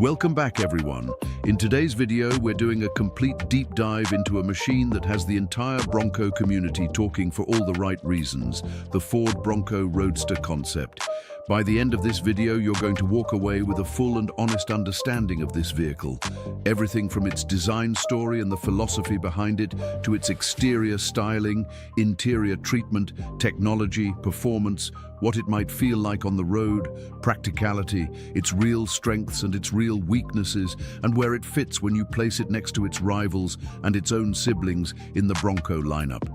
Welcome back, everyone. In today's video, we're doing a complete deep dive into a machine that has the entire Bronco community talking for all the right reasons, the Ford Bronco Roadster Concept. By the end of this video, you're going to walk away with a full and honest understanding of this vehicle. Everything from its design story and the philosophy behind it, to its exterior styling, interior treatment, technology, performance, what it might feel like on the road, practicality, its real strengths and its real weaknesses, and where it fits when you place it next to its rivals and its own siblings in the Bronco lineup.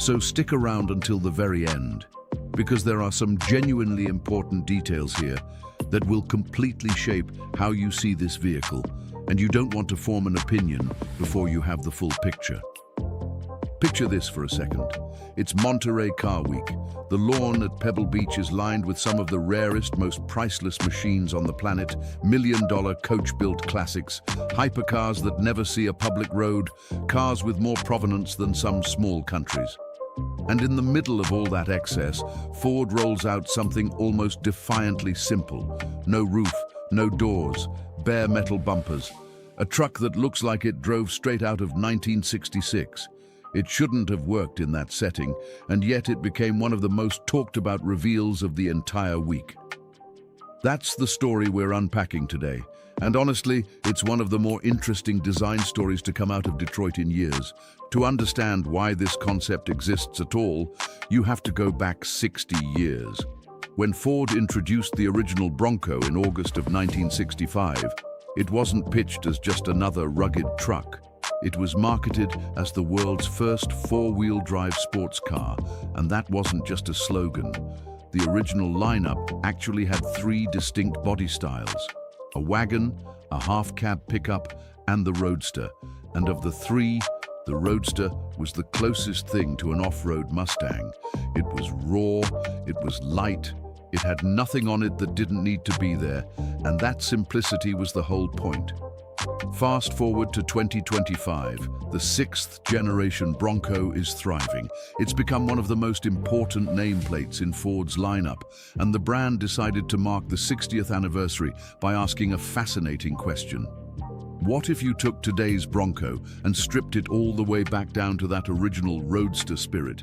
So stick around until the very end, because there are some genuinely important details here that will completely shape how you see this vehicle, and you don't want to form an opinion before you have the full picture. Picture this for a second. It's Monterey Car Week. The lawn at Pebble Beach is lined with some of the rarest, most priceless machines on the planet, million-dollar coach-built classics, hypercars that never see a public road, cars with more provenance than some small countries. And in the middle of all that excess, Ford rolls out something almost defiantly simple. No roof, no doors, bare metal bumpers. A truck that looks like it drove straight out of 1966. It shouldn't have worked in that setting, and yet it became one of the most talked about reveals of the entire week. That's the story we're unpacking today. And honestly, it's one of the more interesting design stories to come out of Detroit in years. To understand why this concept exists at all, you have to go back 60 years. When Ford introduced the original Bronco in August of 1965, it wasn't pitched as just another rugged truck. It was marketed as the world's first four-wheel drive sports car, and that wasn't just a slogan. The original lineup actually had three distinct body styles: a wagon, a half-cab pickup, and the Roadster. And of the three, the Roadster was the closest thing to an off-road Mustang. It was raw, it was light, it had nothing on it that didn't need to be there, and that simplicity was the whole point. Fast forward to 2025, the sixth-generation Bronco is thriving. It's become one of the most important nameplates in Ford's lineup, and the brand decided to mark the 60th anniversary by asking a fascinating question. What if you took today's Bronco and stripped it all the way back down to that original Roadster spirit?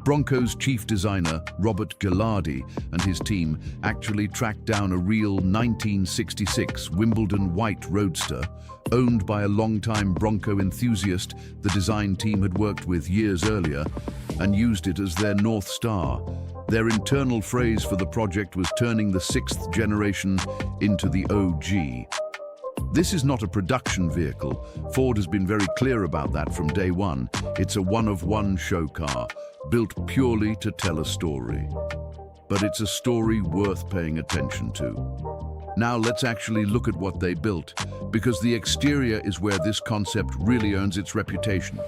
Bronco's chief designer, Robert Gilardi, and his team actually tracked down a real 1966 Wimbledon white Roadster, owned by a longtime Bronco enthusiast the design team had worked with years earlier, and used it as their North Star. Their internal phrase for the project was turning the sixth generation into the OG. This is not a production vehicle. Ford has been very clear about that from day one. It's a one-of-one show car, built purely to tell a story. But it's a story worth paying attention to. Now let's actually look at what they built, because the exterior is where this concept really earns its reputation.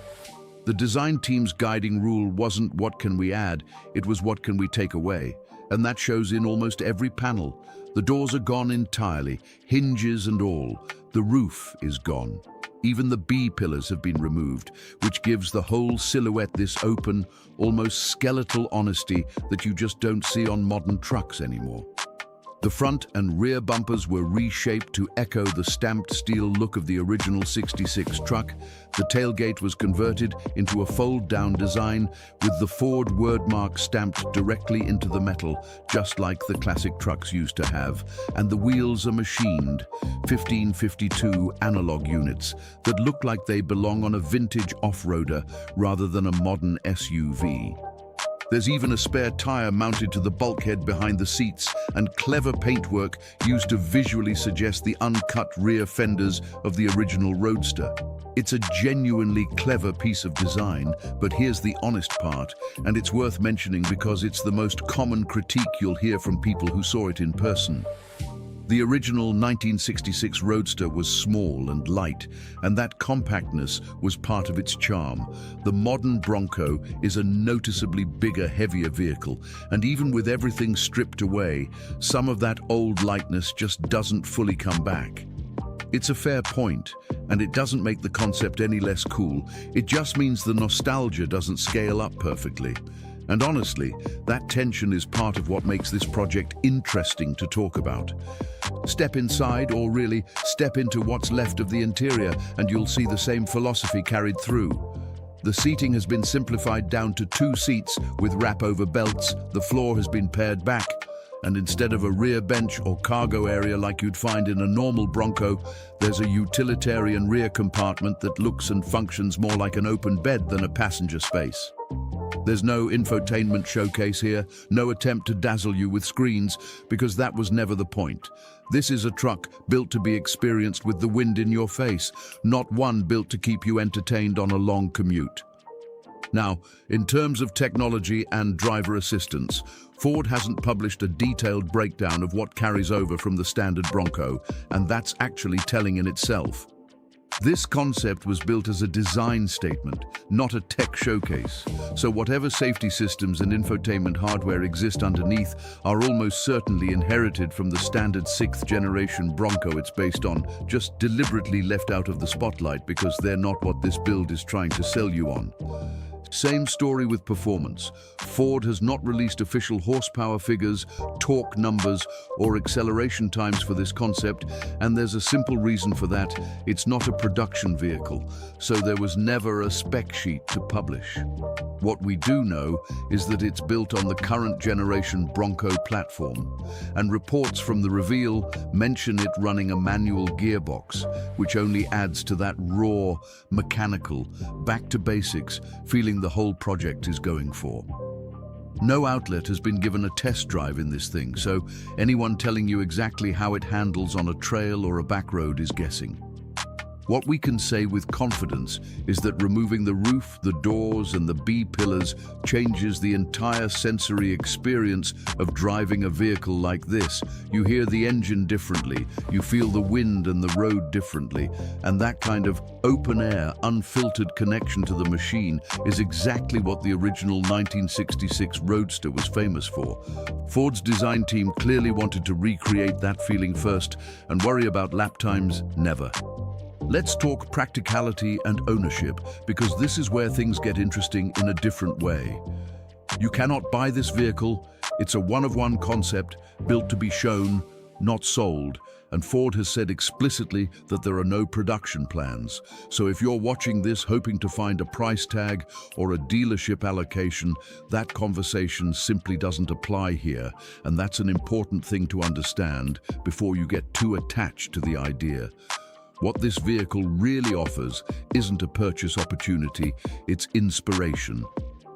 The design team's guiding rule wasn't what can we add, it was what can we take away. And that shows in almost every panel. The doors are gone entirely, hinges and all. The roof is gone. Even the B-pillars have been removed, which gives the whole silhouette this open, almost skeletal honesty that you just don't see on modern trucks anymore. The front and rear bumpers were reshaped to echo the stamped steel look of the original 66 truck. The tailgate was converted into a fold-down design with the Ford wordmark stamped directly into the metal, just like the classic trucks used to have. And the wheels are machined, 1552 analog units that look like they belong on a vintage off-roader rather than a modern SUV. There's even a spare tire mounted to the bulkhead behind the seats, and clever paintwork used to visually suggest the uncut rear fenders of the original Roadster. It's a genuinely clever piece of design, but here's the honest part, and it's worth mentioning because it's the most common critique you'll hear from people who saw it in person. The original 1966 Roadster was small and light, and that compactness was part of its charm. The modern Bronco is a noticeably bigger, heavier vehicle, and even with everything stripped away, some of that old lightness just doesn't fully come back. It's a fair point, and it doesn't make the concept any less cool. It just means the nostalgia doesn't scale up perfectly. And honestly, that tension is part of what makes this project interesting to talk about. Step inside, or really, step into what's left of the interior, and you'll see the same philosophy carried through. The seating has been simplified down to 2 seats with wrap-over belts. The floor has been pared back, and instead of a rear bench or cargo area like you'd find in a normal Bronco, there's a utilitarian rear compartment that looks and functions more like an open bed than a passenger space. There's no infotainment showcase here, no attempt to dazzle you with screens, because that was never the point. This is a truck built to be experienced with the wind in your face, not one built to keep you entertained on a long commute. Now, in terms of technology and driver assistance, Ford hasn't published a detailed breakdown of what carries over from the standard Bronco, and that's actually telling in itself. This concept was built as a design statement, not a tech showcase. So whatever safety systems and infotainment hardware exist underneath are almost certainly inherited from the standard 6th generation Bronco it's based on, just deliberately left out of the spotlight because they're not what this build is trying to sell you on. Same story with performance. Ford has not released official horsepower figures, torque numbers, or acceleration times for this concept, and there's a simple reason for that. It's not a production vehicle, so there was never a spec sheet to publish. What we do know is that it's built on the current generation Bronco platform, and reports from the reveal mention it running a manual gearbox, which only adds to that raw, mechanical, back to basics feeling the whole project is going for. No outlet has been given a test drive in this thing, so anyone telling you exactly how it handles on a trail or a back road is guessing. What we can say with confidence is that removing the roof, the doors, and the B-pillars changes the entire sensory experience of driving a vehicle like this. You hear the engine differently, you feel the wind and the road differently, and that kind of open-air, unfiltered connection to the machine is exactly what the original 1966 Roadster was famous for. Ford's design team clearly wanted to recreate that feeling first, and worry about lap times never. Let's talk practicality and ownership, because this is where things get interesting in a different way. You cannot buy this vehicle. It's a one-of-one concept built to be shown, not sold, and Ford has said explicitly that there are no production plans. So if you're watching this hoping to find a price tag or a dealership allocation, that conversation simply doesn't apply here, and that's an important thing to understand before you get too attached to the idea. What this vehicle really offers isn't a purchase opportunity, it's inspiration.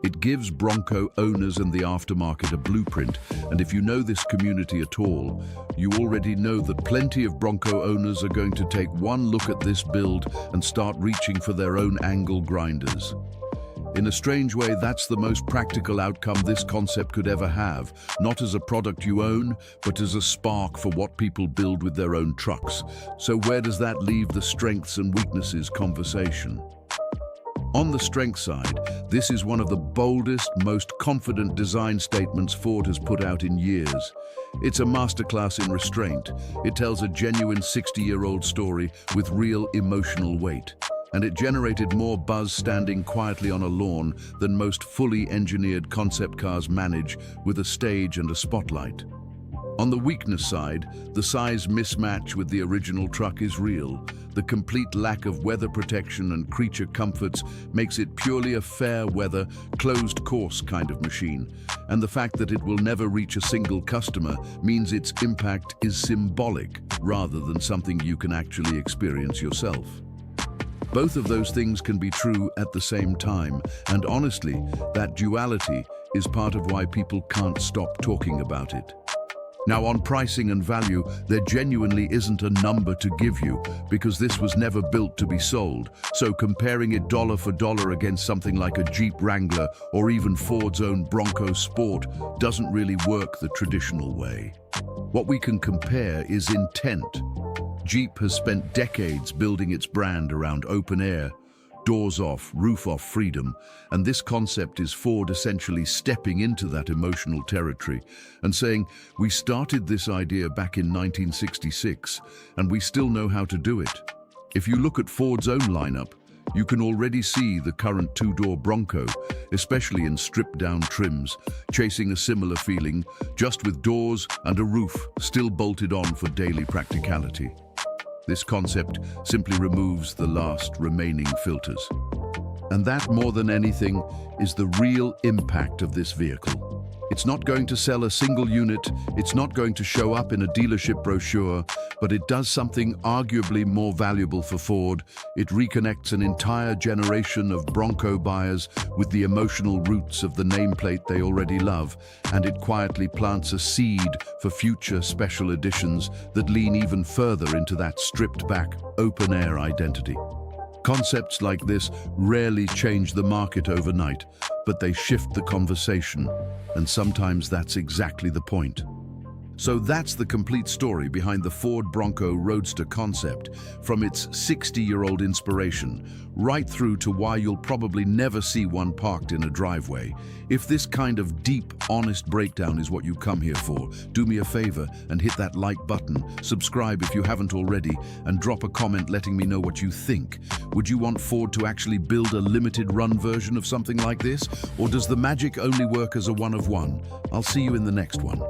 It gives Bronco owners and the aftermarket a blueprint, and if you know this community at all, you already know that plenty of Bronco owners are going to take one look at this build and start reaching for their own angle grinders. In a strange way, that's the most practical outcome this concept could ever have, not as a product you own, but as a spark for what people build with their own trucks. So where does that leave the strengths and weaknesses conversation? On the strength side, this is one of the boldest, most confident design statements Ford has put out in years. It's a masterclass in restraint. It tells a genuine 60-year-old story with real emotional weight. And it generated more buzz standing quietly on a lawn than most fully engineered concept cars manage with a stage and a spotlight. On the weakness side, the size mismatch with the original truck is real. The complete lack of weather protection and creature comforts makes it purely a fair weather, closed course kind of machine. And the fact that it will never reach a single customer means its impact is symbolic rather than something you can actually experience yourself. Both of those things can be true at the same time, and honestly, that duality is part of why people can't stop talking about it. Now, on pricing and value, there genuinely isn't a number to give you, because this was never built to be sold, so comparing it dollar for dollar against something like a Jeep Wrangler or even Ford's own Bronco Sport doesn't really work the traditional way. What we can compare is intent. Jeep has spent decades building its brand around open air, doors off, roof off freedom, and this concept is Ford essentially stepping into that emotional territory and saying, we started this idea back in 1966, and we still know how to do it. If you look at Ford's own lineup, You can already see the current two-door Bronco, especially in stripped-down trims, chasing a similar feeling, just with doors and a roof still bolted on for daily practicality. This concept simply removes the last remaining filters. And that, more than anything, is the real impact of this vehicle. It's not going to sell a single unit, it's not going to show up in a dealership brochure, but it does something arguably more valuable for Ford. It reconnects an entire generation of Bronco buyers with the emotional roots of the nameplate they already love, and it quietly plants a seed for future special editions that lean even further into that stripped-back, open-air identity. Concepts like this rarely change the market overnight, but they shift the conversation, and sometimes that's exactly the point. So that's the complete story behind the Ford Bronco Roadster concept, from its 60-year-old inspiration, right through to why you'll probably never see one parked in a driveway. If this kind of deep, honest breakdown is what you come here for, do me a favor and hit that like button, subscribe if you haven't already, and drop a comment letting me know what you think. Would you want Ford to actually build a limited run version of something like this, or does the magic only work as a one-of-one? I'll see you in the next one.